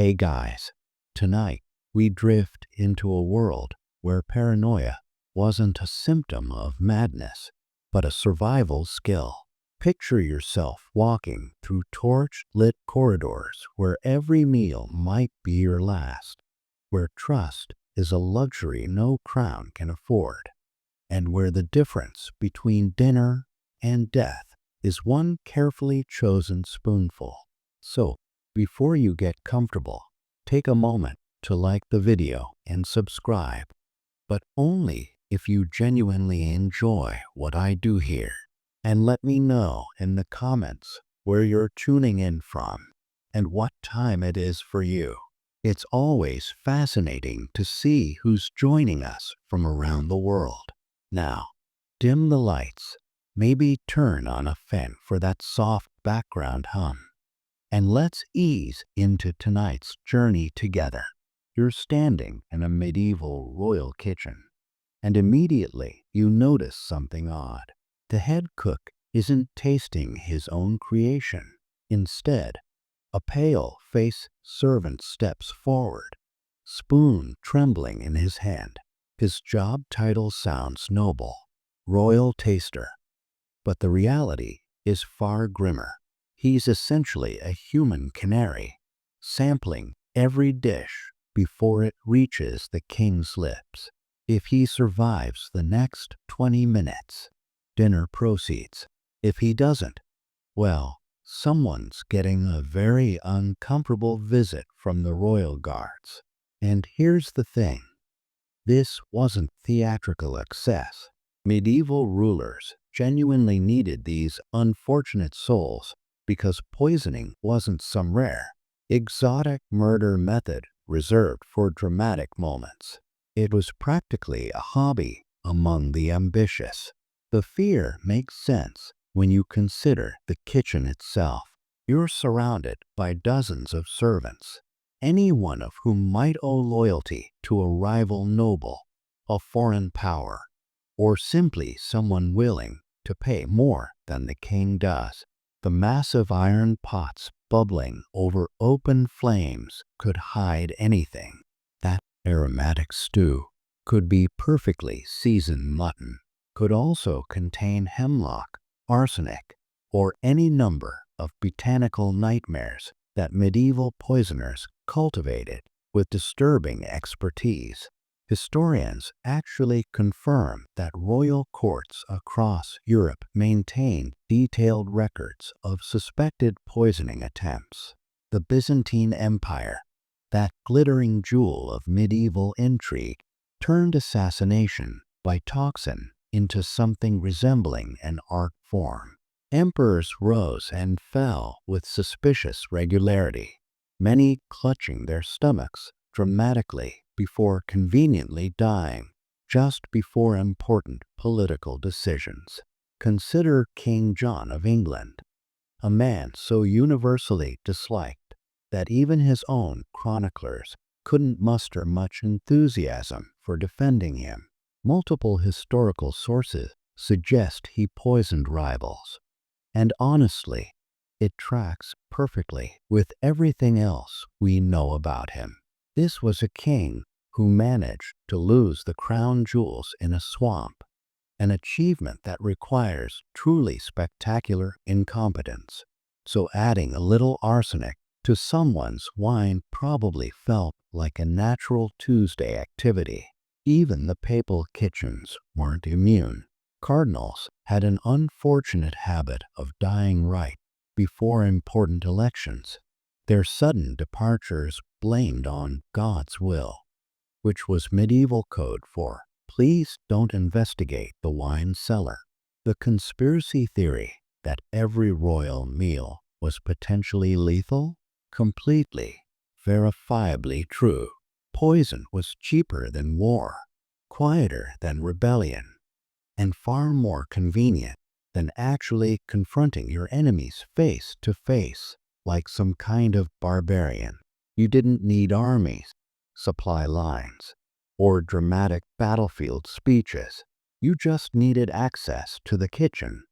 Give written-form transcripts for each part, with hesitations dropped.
Hey guys, tonight we drift into a world where paranoia wasn't a symptom of madness, but a survival skill. Picture yourself walking through torch-lit corridors where every meal might be your last, where trust is a luxury no crown can afford, and where the difference between dinner and death is one carefully chosen spoonful. So, before you get comfortable, take a moment to like the video and subscribe, but only if you genuinely enjoy what I do here. And let me know in the comments where you're tuning in from and what time it is for you. It's always fascinating to see who's joining us from around the world. Now, dim the lights, maybe turn on a fan for that soft background hum, and let's ease into tonight's journey together. You're standing in a medieval royal kitchen, and immediately you notice something odd. The head cook isn't tasting his own creation. Instead, a pale-faced servant steps forward, spoon trembling in his hand. His job title sounds noble, royal taster, but the reality is far grimmer. He's essentially a human canary, sampling every dish before it reaches the king's lips. If he survives the next 20 minutes, dinner proceeds. If he doesn't, well, someone's getting a very uncomfortable visit from the royal guards. And here's the thing. This wasn't theatrical excess. Medieval rulers genuinely needed these unfortunate souls because poisoning wasn't some rare, exotic murder method reserved for dramatic moments. It was practically a hobby among the ambitious. The fear makes sense when you consider the kitchen itself. You're surrounded by dozens of servants, any one of whom might owe loyalty to a rival noble, a foreign power, or simply someone willing to pay more than the king does. The massive iron pots bubbling over open flames could hide anything. That aromatic stew could be perfectly seasoned mutton, could also contain hemlock, arsenic, or any number of botanical nightmares that medieval poisoners cultivated with disturbing expertise. Historians actually confirm that royal courts across Europe maintained detailed records of suspected poisoning attempts. The Byzantine Empire, that glittering jewel of medieval intrigue, turned assassination by toxin into something resembling an art form. Emperors rose and fell with suspicious regularity, many clutching their stomachs dramatically before conveniently dying just before important political decisions. Consider King John of England, a man so universally disliked that even his own chroniclers couldn't muster much enthusiasm for defending him. Multiple historical sources suggest he poisoned rivals, and honestly, it tracks perfectly with everything else we know about him. This was a king who managed to lose the crown jewels in a swamp, an achievement that requires truly spectacular incompetence. So adding a little arsenic to someone's wine probably felt like a natural Tuesday activity. Even the papal kitchens weren't immune. Cardinals had an unfortunate habit of dying right before important elections, their sudden departures blamed on God's will, which was medieval code for please don't investigate the wine cellar. The conspiracy theory that every royal meal was potentially lethal? Completely, verifiably true. Poison was cheaper than war, quieter than rebellion, and far more convenient than actually confronting your enemies face to face like some kind of barbarian. You didn't need armies, supply lines, or dramatic battlefield speeches. You just needed access to the kitchen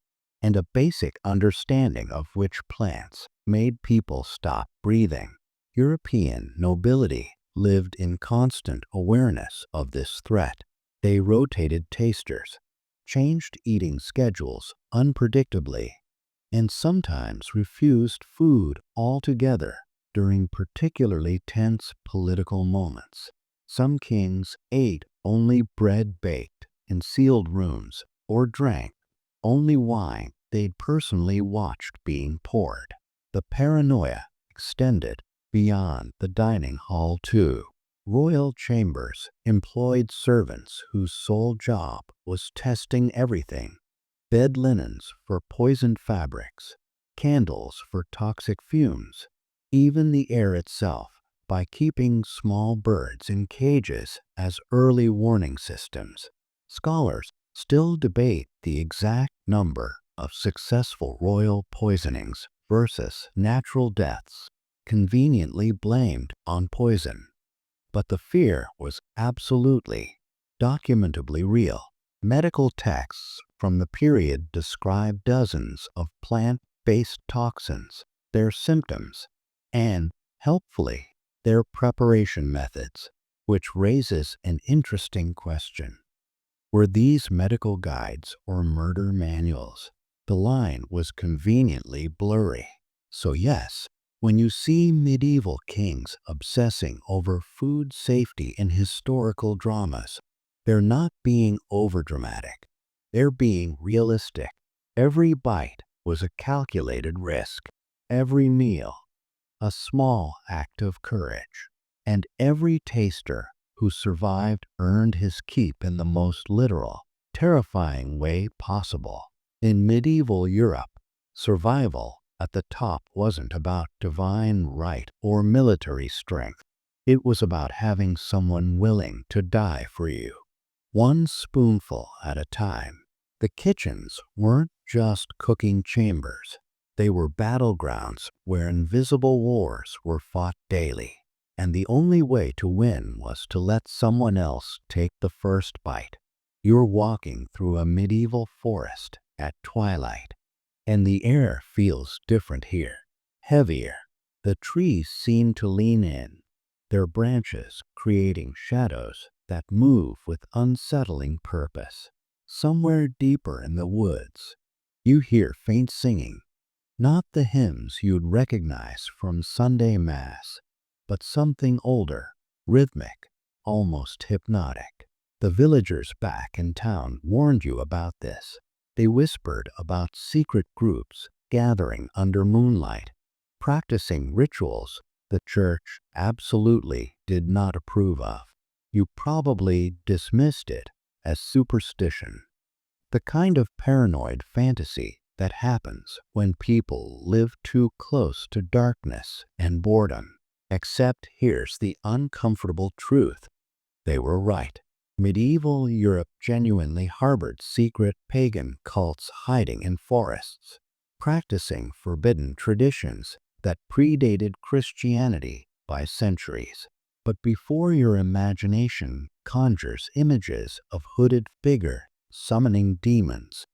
and a basic understanding of which plants made people stop breathing. European nobility lived in constant awareness of this threat. They rotated tasters, changed eating schedules unpredictably, and sometimes refused food altogether during particularly tense political moments. Some kings ate only bread baked in sealed rooms or drank only wine they'd personally watched being poured. The paranoia extended beyond the dining hall too. Royal chambers employed servants whose sole job was testing everything: bed linens for poisoned fabrics, candles for toxic fumes, even the air itself, by keeping small birds in cages as early warning systems. Scholars still debate the exact number of successful royal poisonings versus natural deaths, conveniently blamed on poison. But the fear was absolutely, documentably real. Medical texts from the period describe dozens of plant-based toxins, their symptoms, and, helpfully, their preparation methods, which raises an interesting question. Were these medical guides or murder manuals? The line was conveniently blurry. So yes, when you see medieval kings obsessing over food safety in historical dramas, they're not being overdramatic. They're being realistic. Every bite was a calculated risk. Every meal a small act of courage. And every taster who survived earned his keep in the most literal, terrifying way possible. In medieval Europe, survival at the top wasn't about divine right or military strength. It was about having someone willing to die for you, one spoonful at a time. The kitchens weren't just cooking chambers. They were battlegrounds where invisible wars were fought daily, and the only way to win was to let someone else take the first bite. You're walking through a medieval forest at twilight, and the air feels different here, heavier. The trees seem to lean in, their branches creating shadows that move with unsettling purpose. Somewhere deeper in the woods, you hear faint singing. Not the hymns you'd recognize from Sunday Mass, but something older, rhythmic, almost hypnotic. The villagers back in town warned you about this. They whispered about secret groups gathering under moonlight, practicing rituals the church absolutely did not approve of. You probably dismissed it as superstition, the kind of paranoid fantasy that happens when people live too close to darkness and boredom. Except here's the uncomfortable truth. They were right. Medieval Europe genuinely harbored secret pagan cults hiding in forests, practicing forbidden traditions that predated Christianity by centuries. But before your imagination conjures images of hooded figures summoning demons,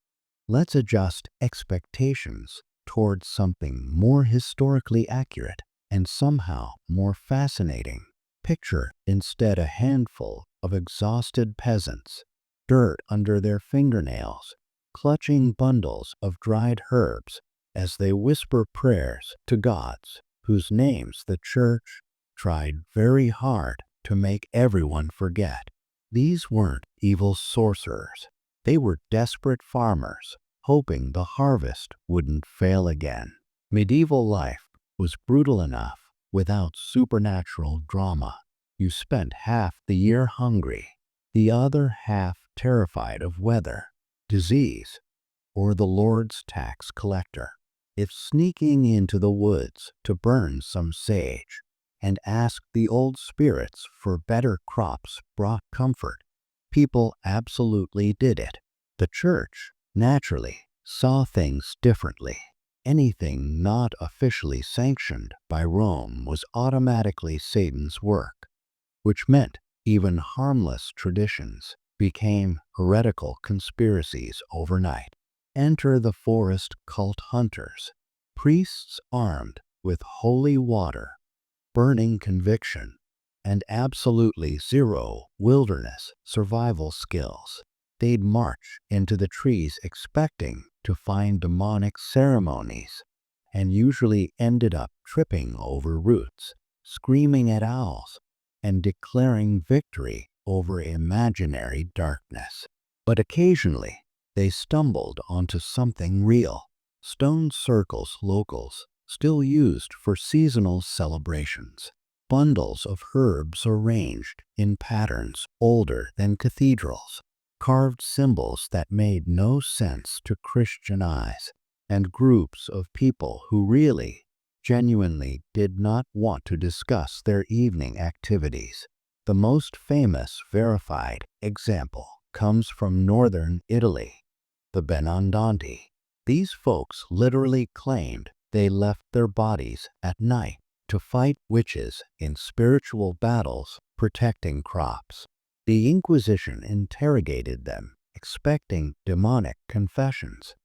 let's adjust expectations towards something more historically accurate and somehow more fascinating. Picture instead a handful of exhausted peasants, dirt under their fingernails, clutching bundles of dried herbs as they whisper prayers to gods whose names the church tried very hard to make everyone forget. These weren't evil sorcerers. They were desperate farmers, hoping the harvest wouldn't fail again. Medieval life was brutal enough without supernatural drama. You spent half the year hungry, the other half terrified of weather, disease, or the Lord's tax collector. If sneaking into the woods to burn some sage and ask the old spirits for better crops brought comfort, people absolutely did it. The church, naturally, saw things differently. Anything not officially sanctioned by Rome was automatically Satan's work, which meant even harmless traditions became heretical conspiracies overnight. Enter the forest cult hunters, priests armed with holy water, burning conviction, and absolutely zero wilderness survival skills. They'd march into the trees expecting to find demonic ceremonies, and usually ended up tripping over roots, screaming at owls, and declaring victory over imaginary darkness. But occasionally, they stumbled onto something real. Stone circles locals still used for seasonal celebrations. Bundles of herbs arranged in patterns older than cathedrals. Carved symbols that made no sense to Christian eyes. And groups of people who really, genuinely did not want to discuss their evening activities. The most famous verified example comes from northern Italy, the Benandanti. These folks literally claimed they left their bodies at night to fight witches in spiritual battles protecting crops. The Inquisition interrogated them, expecting demonic confessions,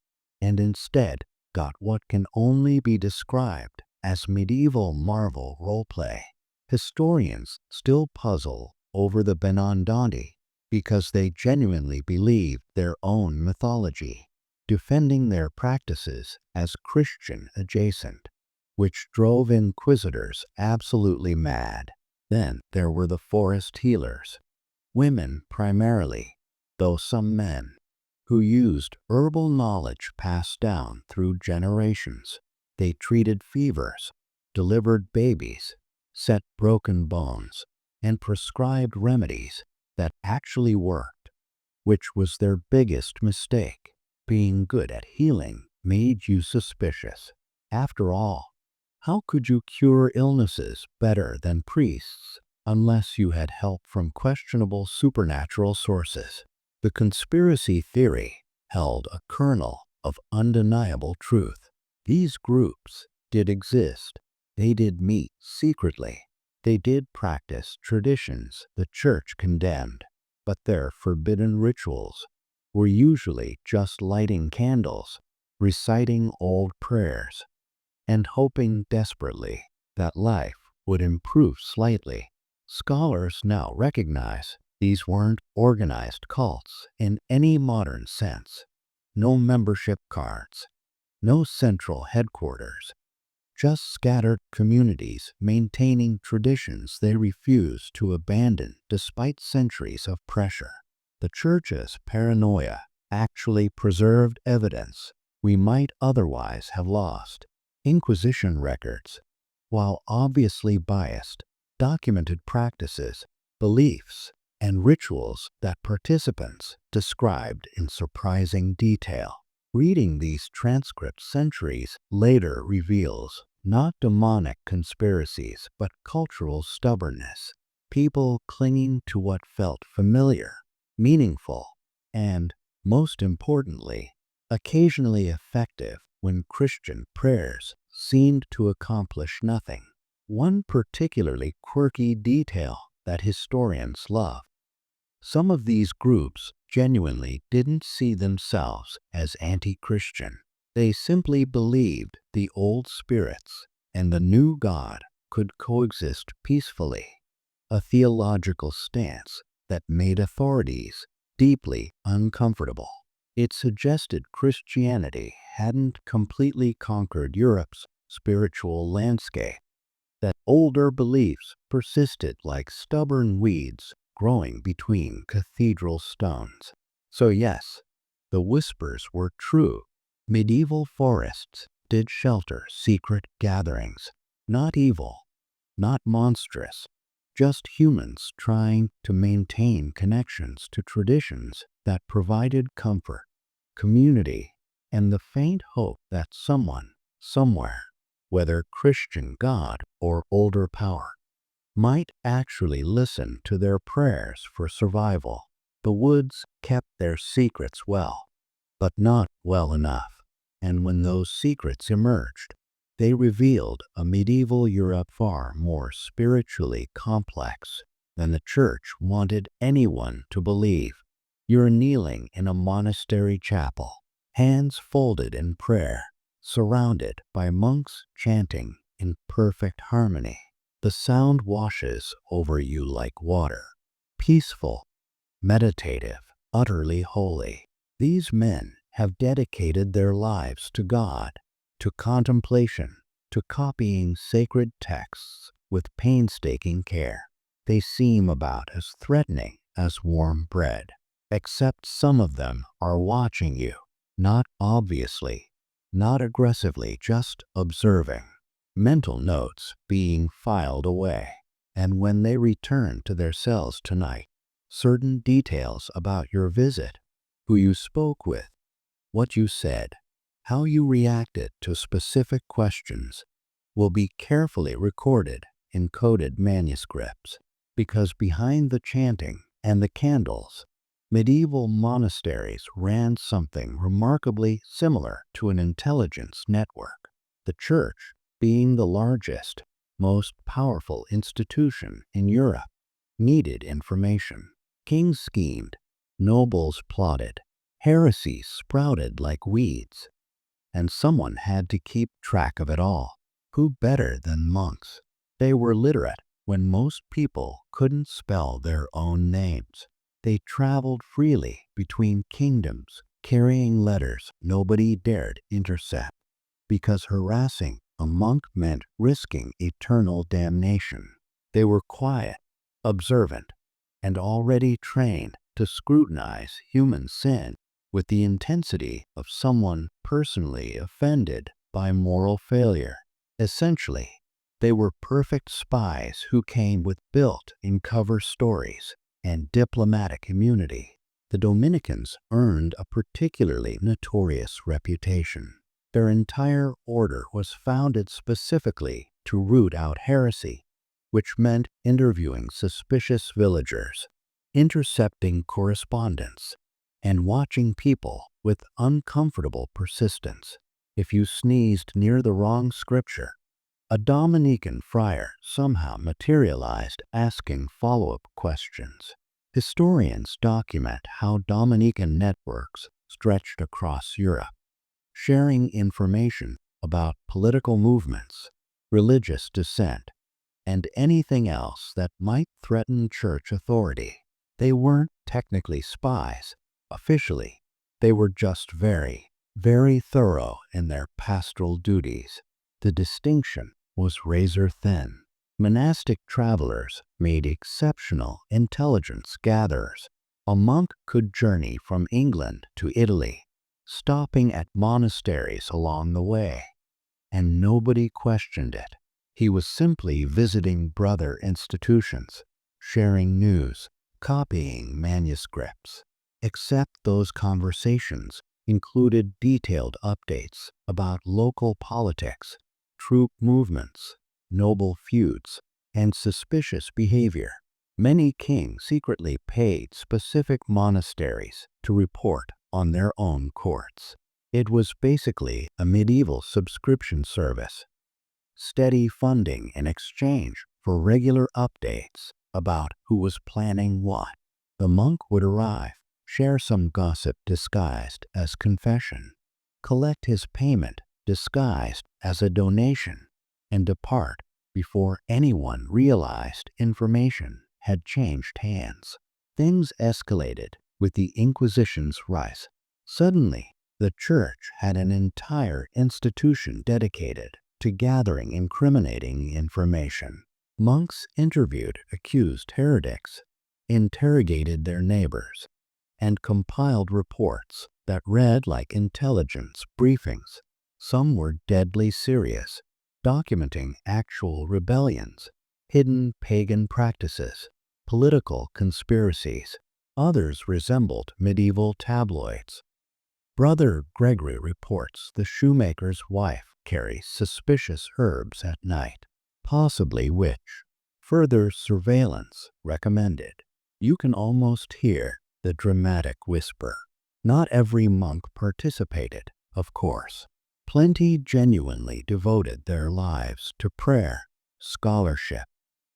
and instead got what can only be described as medieval Marvel roleplay. Historians still puzzle over the Benandanti because they genuinely believed their own mythology, defending their practices as Christian adjacent, which drove inquisitors absolutely mad. Then there were the forest healers, women primarily, though some men, who used herbal knowledge passed down through generations. They treated fevers, delivered babies, set broken bones, and prescribed remedies that actually worked, which was their biggest mistake. Being good at healing made you suspicious. After all, how could you cure illnesses better than priests unless you had help from questionable supernatural sources? The conspiracy theory held a kernel of undeniable truth. These groups did exist. They did meet secretly. They did practice traditions the church condemned, but their forbidden rituals were usually just lighting candles, reciting old prayers, and hoping desperately that life would improve slightly. Scholars now recognize these weren't organized cults in any modern sense. No membership cards, no central headquarters, just scattered communities maintaining traditions they refuse to abandon despite centuries of pressure. The church's paranoia actually preserved evidence we might otherwise have lost. Inquisition records, while obviously biased, documented practices, beliefs, and rituals that participants described in surprising detail. Reading these transcripts centuries later reveals not demonic conspiracies but cultural stubbornness, people clinging to what felt familiar, meaningful, and, most importantly, occasionally effective when Christian prayers seemed to accomplish nothing. One particularly quirky detail that historians love: some of these groups genuinely didn't see themselves as anti-Christian. They simply believed the old spirits and the new God could coexist peacefully, a theological stance that made authorities deeply uncomfortable. It suggested Christianity hadn't completely conquered Europe's spiritual landscape, that older beliefs persisted like stubborn weeds growing between cathedral stones. So yes, the whispers were true. Medieval forests did shelter secret gatherings, not evil, not monstrous, just humans trying to maintain connections to traditions that provided comfort, community, and the faint hope that someone, somewhere, whether Christian God or older power, might actually listen to their prayers for survival. The woods kept their secrets well, but not well enough. And when those secrets emerged, they revealed a medieval Europe far more spiritually complex than the church wanted anyone to believe. You're kneeling in a monastery chapel, hands folded in prayer, surrounded by monks chanting in perfect harmony. The sound washes over you like water, peaceful, meditative, utterly holy. These men have dedicated their lives to God, to contemplation, to copying sacred texts with painstaking care. They seem about as threatening as warm bread, except some of them are watching you, not obviously, not aggressively, just observing. Mental notes being filed away. And when they return to their cells tonight, certain details about your visit, who you spoke with, what you said, how you reacted to specific questions, will be carefully recorded in coded manuscripts. Because behind the chanting and the candles, medieval monasteries ran something remarkably similar to an intelligence network. The church, being the largest, most powerful institution in Europe, needed information. Kings schemed, nobles plotted, heresies sprouted like weeds, and someone had to keep track of it all. Who better than monks? They were literate when most people couldn't spell their own names. They traveled freely between kingdoms, carrying letters nobody dared intercept, because harassing a monk meant risking eternal damnation. They were quiet, observant, and already trained to scrutinize human sin with the intensity of someone personally offended by moral failure. Essentially, they were perfect spies who came with built-in cover stories and diplomatic immunity. The Dominicans earned a particularly notorious reputation. Their entire order was founded specifically to root out heresy, which meant interviewing suspicious villagers, intercepting correspondence, and watching people with uncomfortable persistence. If you sneezed near the wrong scripture, a Dominican friar somehow materialized asking follow-up questions. Historians document how Dominican networks stretched across Europe, sharing information about political movements, religious dissent, and anything else that might threaten church authority. They weren't technically spies. Officially, they were just very, very thorough in their pastoral duties. The distinction was razor thin. Monastic travelers made exceptional intelligence gatherers. A monk could journey from England to Italy, stopping at monasteries along the way, and nobody questioned it. He was simply visiting brother institutions, sharing news, copying manuscripts. Except those conversations included detailed updates about local politics, troop movements, noble feuds, and suspicious behavior. Many kings secretly paid specific monasteries to report on their own courts. It was basically a medieval subscription service, steady funding in exchange for regular updates about who was planning what. The monk would arrive, share some gossip disguised as confession, collect his payment disguised as a donation, and depart before anyone realized information had changed hands. Things escalated with the Inquisition's rise. Suddenly, the church had an entire institution dedicated to gathering incriminating information. Monks interviewed accused heretics, interrogated their neighbors, and compiled reports that read like intelligence briefings. Some were deadly serious, documenting actual rebellions, hidden pagan practices, political conspiracies. Others resembled medieval tabloids. Brother Gregory reports the shoemaker's wife carries suspicious herbs at night, possibly witch. Further surveillance recommended. You can almost hear the dramatic whisper. Not every monk participated, of course. Plenty genuinely devoted their lives to prayer, scholarship,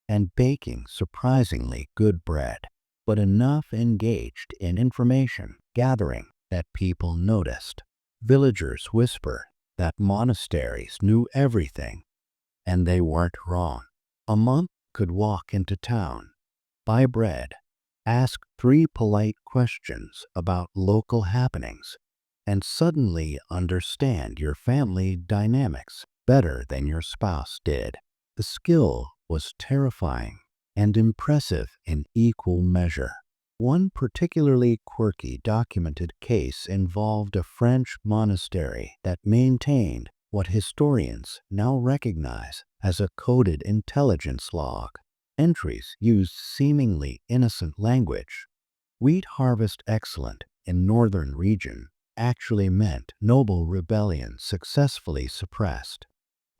and baking surprisingly good bread, but enough engaged in information gathering that people noticed. Villagers whispered that monasteries knew everything, and they weren't wrong. A monk could walk into town, buy bread, ask 3 polite questions about local happenings, and suddenly understand your family dynamics better than your spouse did. The skill was terrifying and impressive in equal measure. One particularly quirky documented case involved a French monastery that maintained what historians now recognize as a coded intelligence log. Entries used seemingly innocent language. Wheat harvest excellent in northern region actually meant noble rebellion successfully suppressed,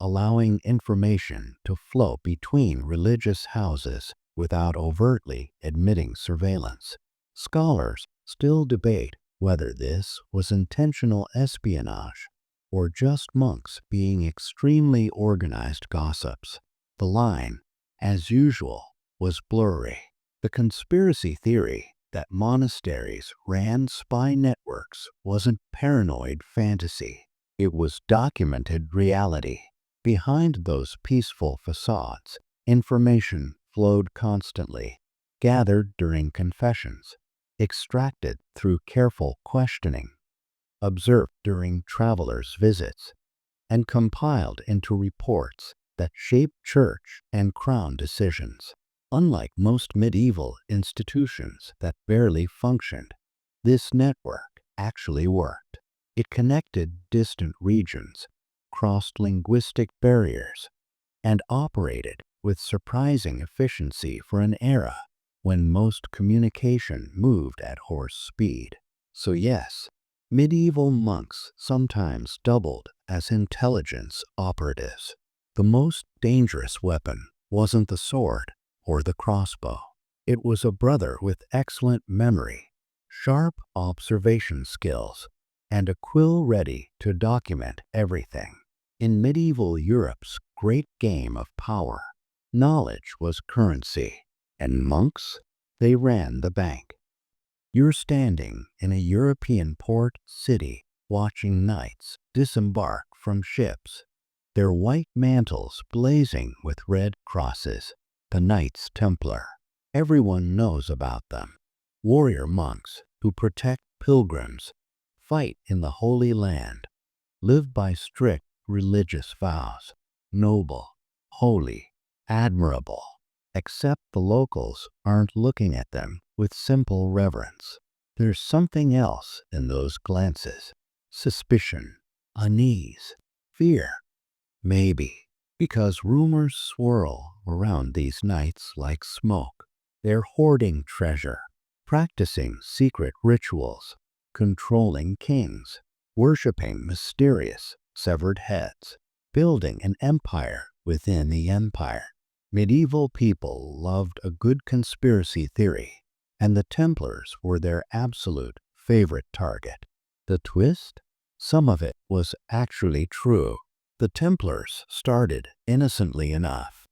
allowing information to flow between religious houses without overtly admitting surveillance. Scholars still debate whether this was intentional espionage or just monks being extremely organized gossips. The line, as usual, was blurry. The conspiracy theory that monasteries ran spy networks wasn't paranoid fantasy. It was documented reality. Behind those peaceful facades, information flowed constantly, gathered during confessions, extracted through careful questioning, observed during travelers' visits, and compiled into reports that shaped church and crown decisions. Unlike most medieval institutions that barely functioned, this network actually worked. It connected distant regions, crossed linguistic barriers, and operated with surprising efficiency for an era when most communication moved at horse speed. So yes, medieval monks sometimes doubled as intelligence operatives. The most dangerous weapon wasn't the sword or the crossbow. It was a brother with excellent memory, sharp observation skills, and a quill ready to document everything. In medieval Europe's great game of power, knowledge was currency, and monks, they ran the bank. You're standing in a European port city watching knights disembark from ships, their white mantles blazing with red crosses, the Knights Templar. Everyone knows about them. Warrior monks who protect pilgrims, fight in the Holy Land, live by strict religious vows, noble, holy, admirable, except the locals aren't looking at them with simple reverence. There's something else in those glances. Suspicion, unease, fear. Maybe because rumors swirl around these knights like smoke. They're hoarding treasure, practicing secret rituals, controlling kings, worshipping mysterious severed heads, building an empire within the empire. Medieval people loved a good conspiracy theory, and the Templars were their absolute favorite target. The twist? Some of it was actually true. The Templars started innocently enough.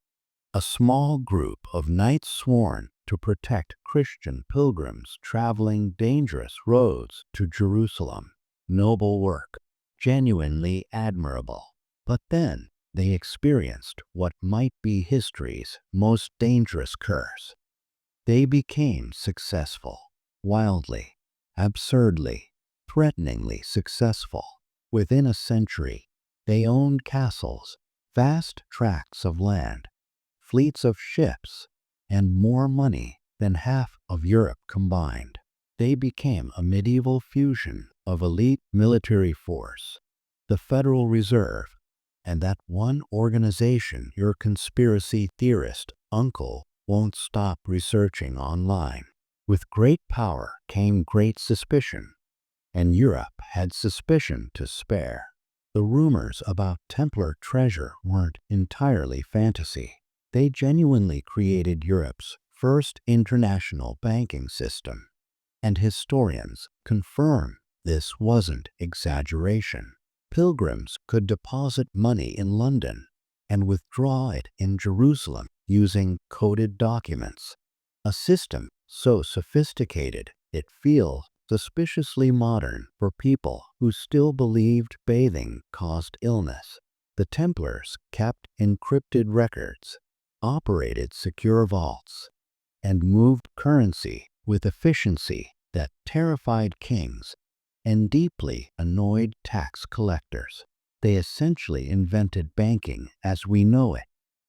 A small group of knights sworn to protect Christian pilgrims traveling dangerous roads to Jerusalem. Noble work, genuinely admirable. But then they experienced what might be history's most dangerous curse. They became successful, wildly, absurdly, threateningly successful. Within a century, they owned castles, vast tracts of land, fleets of ships, and more money than half of Europe combined. They became a medieval fusion of elite military force, the Federal Reserve, and that one organization your conspiracy theorist uncle won't stop researching online. With great power came great suspicion, and Europe had suspicion to spare. The rumors about Templar treasure weren't entirely fantasy. They genuinely created Europe's first international banking system, and historians confirm this wasn't exaggeration. Pilgrims could deposit money in London and withdraw it in Jerusalem using coded documents, a system so sophisticated it feels suspiciously modern for people who still believed bathing caused illness. The Templars kept encrypted records, operated secure vaults, and moved currency with efficiency that terrified kings and deeply annoyed tax collectors. They essentially invented banking as we know it,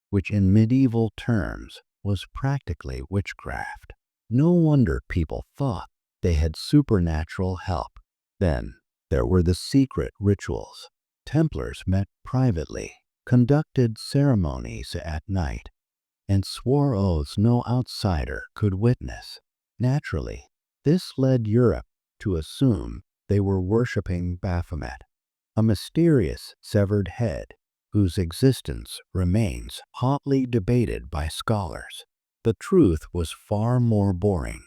which in medieval terms was practically witchcraft. No wonder people thought they had supernatural help. Then there were the secret rituals. Templars met privately, conducted ceremonies at night, and swore oaths no outsider could witness. Naturally, this led Europe to assume they were worshipping Baphomet, a mysterious severed head whose existence remains hotly debated by scholars. The truth was far more boring.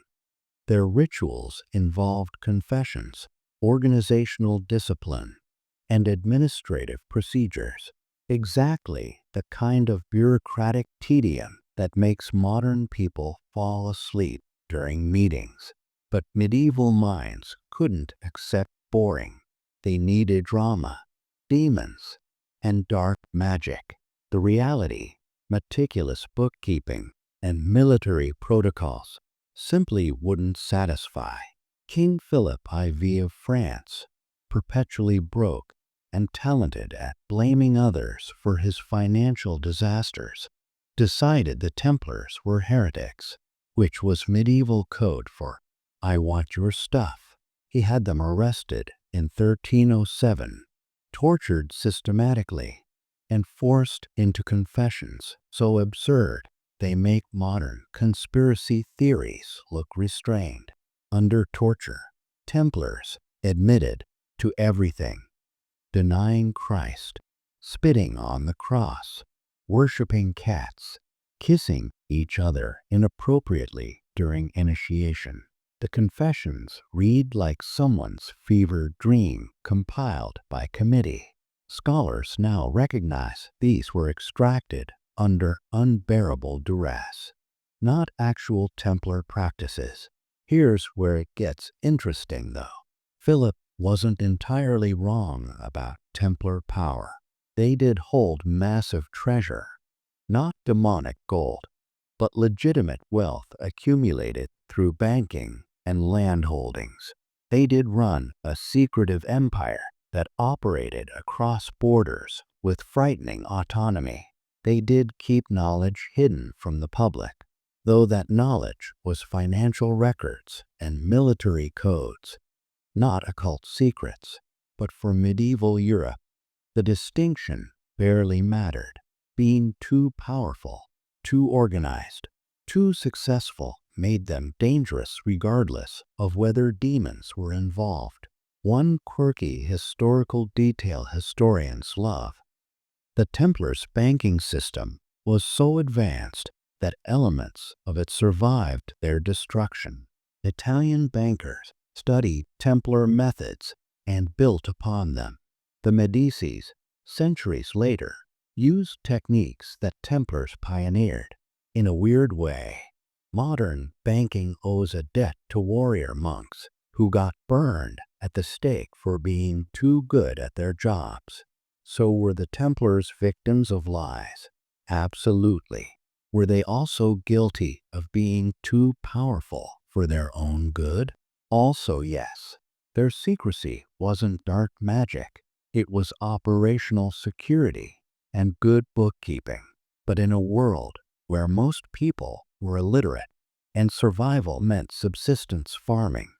Their rituals involved confessions, organizational discipline, and administrative procedures, exactly the kind of bureaucratic tedium that makes modern people fall asleep during meetings. But medieval minds couldn't accept boring. They needed drama, demons, and dark magic. The reality, meticulous bookkeeping, and military protocols simply wouldn't satisfy. King Philip IV of France, perpetually broke and talented at blaming others for his financial disasters, decided the Templars were heretics, which was medieval code for "I want your stuff." He had them arrested in 1307, tortured systematically, and forced into confessions so absurd they make modern conspiracy theories look restrained. Under torture, Templars admitted to everything: denying Christ, spitting on the cross, worshiping cats, kissing each other inappropriately during initiation. The confessions read like someone's fevered dream compiled by committee. Scholars now recognize these were extracted under unbearable duress, not actual Templar practices. Here's where it gets interesting, though. Philip wasn't entirely wrong about Templar power. They did hold massive treasure, not demonic gold, but legitimate wealth accumulated through banking and land holdings. They did run a secretive empire that operated across borders with frightening autonomy. They did keep knowledge hidden from the public, though that knowledge was financial records and military codes, not occult secrets. But for medieval Europe, the distinction barely mattered. Being too powerful, too organized, too successful made them dangerous regardless of whether demons were involved. One quirky historical detail historians love: the Templars' banking system was so advanced that elements of it survived their destruction. Italian bankers studied Templar methods and built upon them. The Medicis, centuries later, used techniques that Templars pioneered. In a weird way, modern banking owes a debt to warrior monks who got burned at the stake for being too good at their jobs. So were the Templars victims of lies? Absolutely. Were they also guilty of being too powerful for their own good? Also yes. Their secrecy wasn't dark magic. It was operational security and good bookkeeping. But in a world where most people were illiterate and survival meant subsistence farming,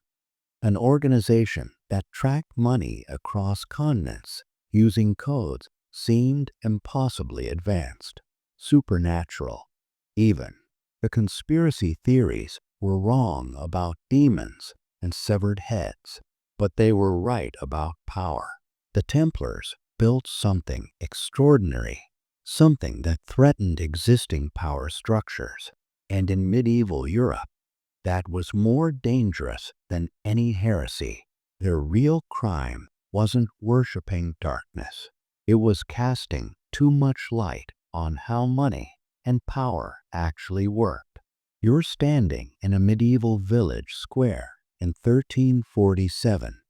an organization that tracked money across continents using codes seemed impossibly advanced, supernatural, even. The conspiracy theories were wrong about demons and severed heads, but they were right about power. The Templars built something extraordinary, something that threatened existing power structures, and in medieval Europe, that was more dangerous than any heresy. Their real crime wasn't worshiping darkness. It was casting too much light on how money and power actually worked. You're standing in a medieval village square in 1347,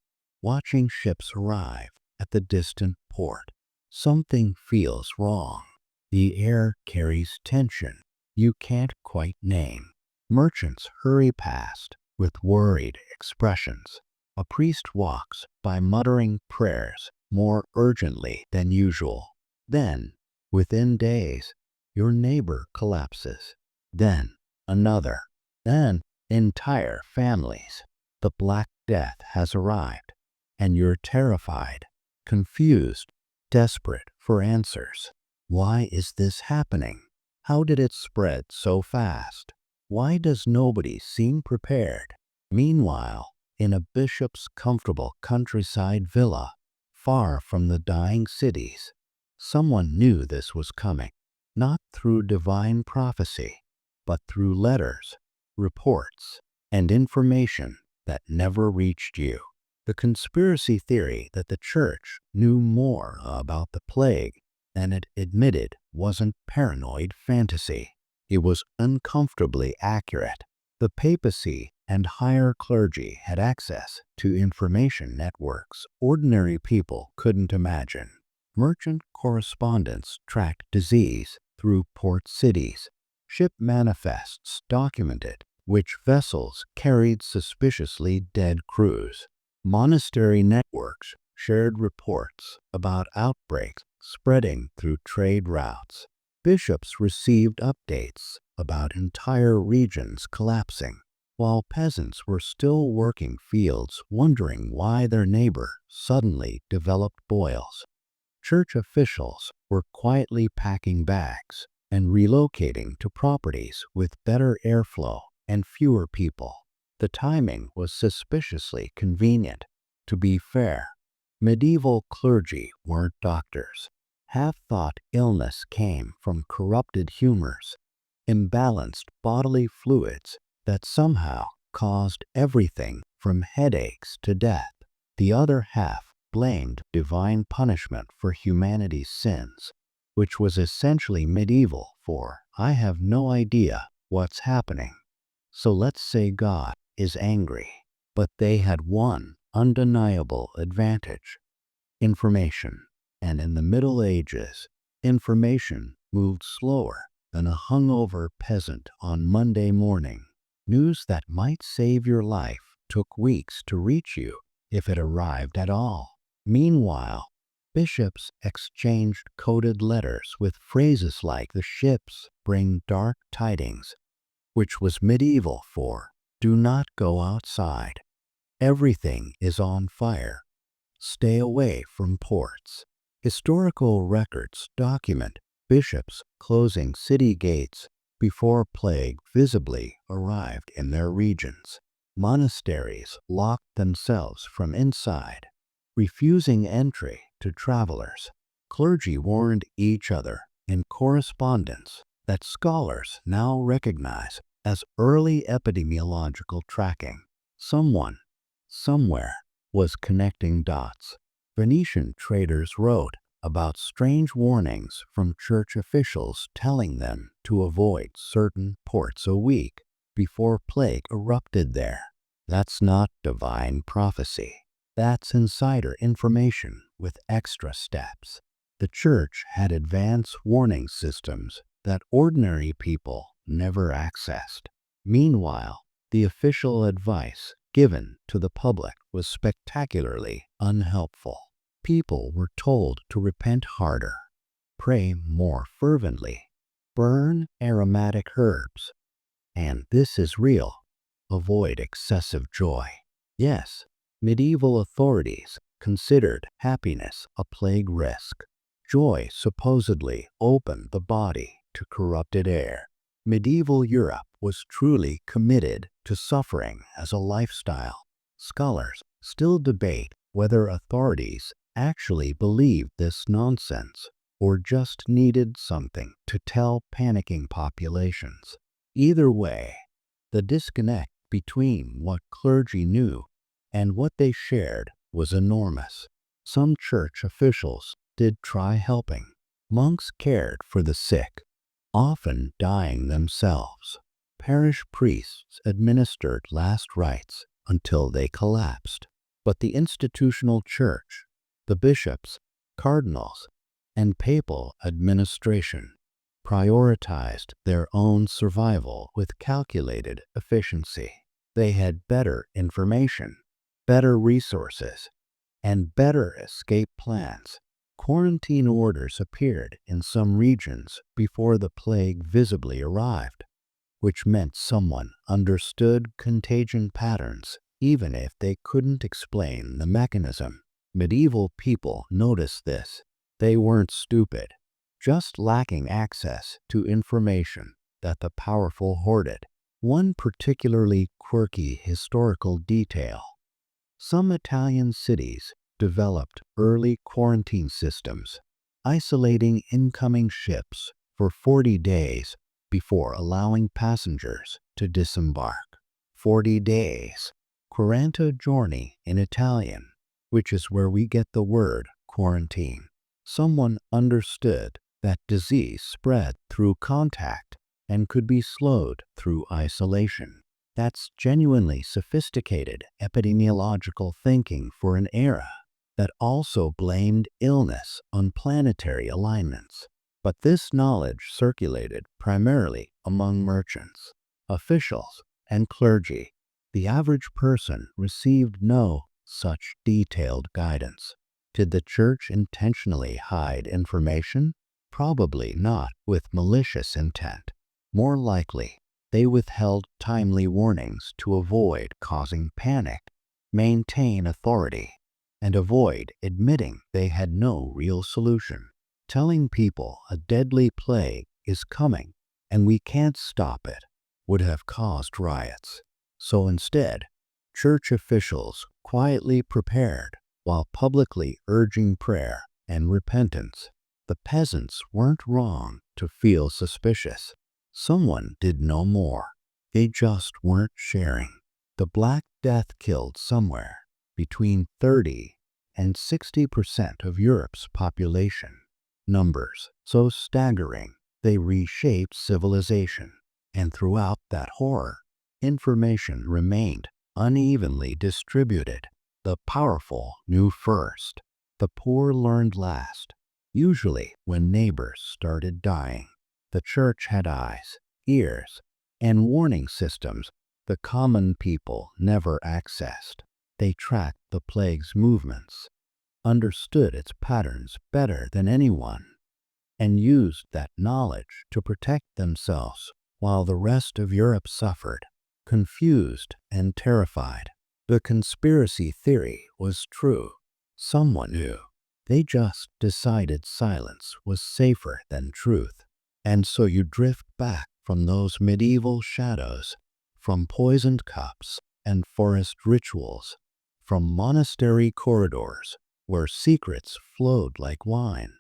watching ships arrive at the distant port. Something feels wrong. The air carries tension. you can't quite name. Merchants hurry past with worried expressions. A priest walks by muttering prayers more urgently than usual. Then, within days, your neighbor collapses. Then, another. Then, entire families. The Black Death has arrived, and you're terrified, confused, desperate for answers. Why is this happening? How did it spread so fast? Why does nobody seem prepared? Meanwhile, in a bishop's comfortable countryside villa, far from the dying cities, someone knew this was coming, not through divine prophecy, but through letters, reports, and information that never reached you. The conspiracy theory that the church knew more about the plague than it admitted wasn't paranoid fantasy. It was uncomfortably accurate. The papacy and higher clergy had access to information networks ordinary people couldn't imagine. Merchant correspondents tracked disease through port cities. Ship manifests documented which vessels carried suspiciously dead crews. Monastery networks shared reports about outbreaks spreading through trade routes. Bishops received updates about entire regions collapsing, while peasants were still working fields wondering why their neighbor suddenly developed boils. Church officials were quietly packing bags and relocating to properties with better airflow and fewer people. The timing was suspiciously convenient. To be fair, medieval clergy weren't doctors. Half thought illness came from corrupted humors, imbalanced bodily fluids that somehow caused everything from headaches to death. The other half blamed divine punishment for humanity's sins, which was essentially medieval for I have no idea what's happening. So let's say God is angry. But they had one undeniable advantage: information. And in the Middle Ages, information moved slower than a hungover peasant on Monday morning. News that might save your life took weeks to reach you if it arrived at all. Meanwhile, bishops exchanged coded letters with phrases like "the ships bring dark tidings," which was medieval for "do not go outside. Everything is on fire. Stay away from ports." Historical records document bishops closing city gates before plague visibly arrived in their regions. Monasteries locked themselves from inside, refusing entry to travelers. Clergy warned each other in correspondence that scholars now recognize as early epidemiological tracking. Someone, somewhere, was connecting dots. Venetian traders wrote about strange warnings from church officials telling them to avoid certain ports a week before plague erupted there. That's not divine prophecy. That's insider information with extra steps. The church had advanced warning systems that ordinary people never accessed. Meanwhile, the official advice given to the public was spectacularly unhelpful. People were told to repent harder, pray more fervently, burn aromatic herbs, and this is real, avoid excessive joy. Yes, medieval authorities considered happiness a plague risk. Joy supposedly opened the body to corrupted air. Medieval Europe was truly committed to suffering as a lifestyle. Scholars still debate whether authorities actually believed this nonsense or just needed something to tell panicking populations. Either way, the disconnect between what clergy knew and what they shared was enormous. Some church officials did try helping. Monks cared for the sick, often dying themselves. Parish priests administered last rites until they collapsed. But the institutional church, the bishops, cardinals, and papal administration prioritized their own survival with calculated efficiency. They had better information, better resources, and better escape plans. Quarantine orders appeared in some regions before the plague visibly arrived, which meant someone understood contagion patterns even if they couldn't explain the mechanism. Medieval people noticed this. They weren't stupid, just lacking access to information that the powerful hoarded. One particularly quirky historical detail: some Italian cities developed early quarantine systems, isolating incoming ships for 40 days before allowing passengers to disembark. 40 days, 40 giorni in Italian, which is where we get the word quarantine. Someone understood that disease spread through contact and could be slowed through isolation. That's genuinely sophisticated epidemiological thinking for an era that also blamed illness on planetary alignments. But this knowledge circulated primarily among merchants, officials, and clergy. The average person received no such detailed guidance. Did the church intentionally hide information? Probably not with malicious intent. More likely, they withheld timely warnings to avoid causing panic, maintain authority, and avoid admitting they had no real solution. Telling people a deadly plague is coming and we can't stop it would have caused riots. So instead, church officials quietly prepared while publicly urging prayer and repentance. The peasants weren't wrong to feel suspicious. Someone did know more. They just weren't sharing. The Black Death killed somewhere between 30 and 60% of Europe's population. Numbers so staggering they reshaped civilization. And throughout that horror, information remained unevenly distributed. The powerful knew first. The poor learned last, usually when neighbors started dying. The church had eyes, ears, and warning systems the common people never accessed. They tracked the plague's movements, understood its patterns better than anyone, and used that knowledge to protect themselves while the rest of Europe suffered, confused and terrified. The conspiracy theory was true. Someone knew. They just decided silence was safer than truth. And so you drift back from those medieval shadows, from poisoned cups and forest rituals, from monastery corridors where secrets flowed like wine,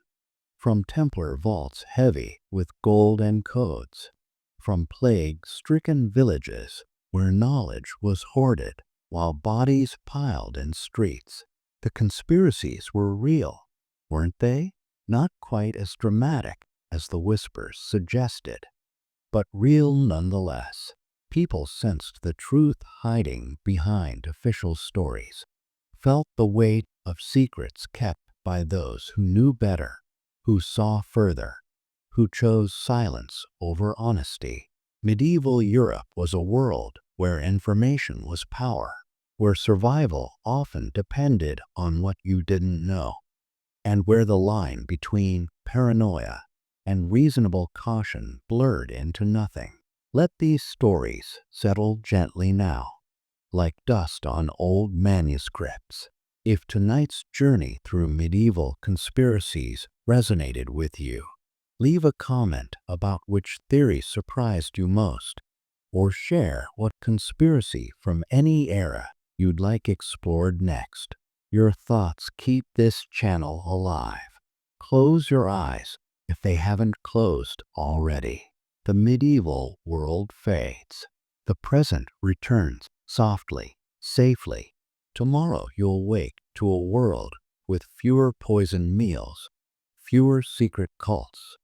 from Templar vaults heavy with gold and codes, from plague-stricken villages where knowledge was hoarded while bodies piled in streets. The conspiracies were real, weren't they? Not quite as dramatic as the whispers suggested, but real nonetheless. People sensed the truth hiding behind official stories, felt the weight of secrets kept by those who knew better, who saw further, who chose silence over honesty. Medieval Europe was a world where information was power, where survival often depended on what you didn't know, and where the line between paranoia and reasonable caution blurred into nothing. Let these stories settle gently now, like dust on old manuscripts. If tonight's journey through medieval conspiracies resonated with you, leave a comment about which theory surprised you most, or share what conspiracy from any era you'd like explored next. Your thoughts keep this channel alive. Close your eyes if they haven't closed already. The medieval world fades. The present returns softly, safely. Tomorrow you'll wake to a world with fewer poisoned meals, fewer secret cults,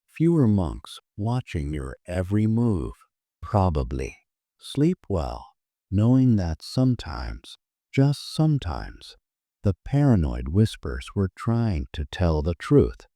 fewer monks watching your every move. Probably. Sleep well, knowing that sometimes, just sometimes, the paranoid whispers were trying to tell the truth.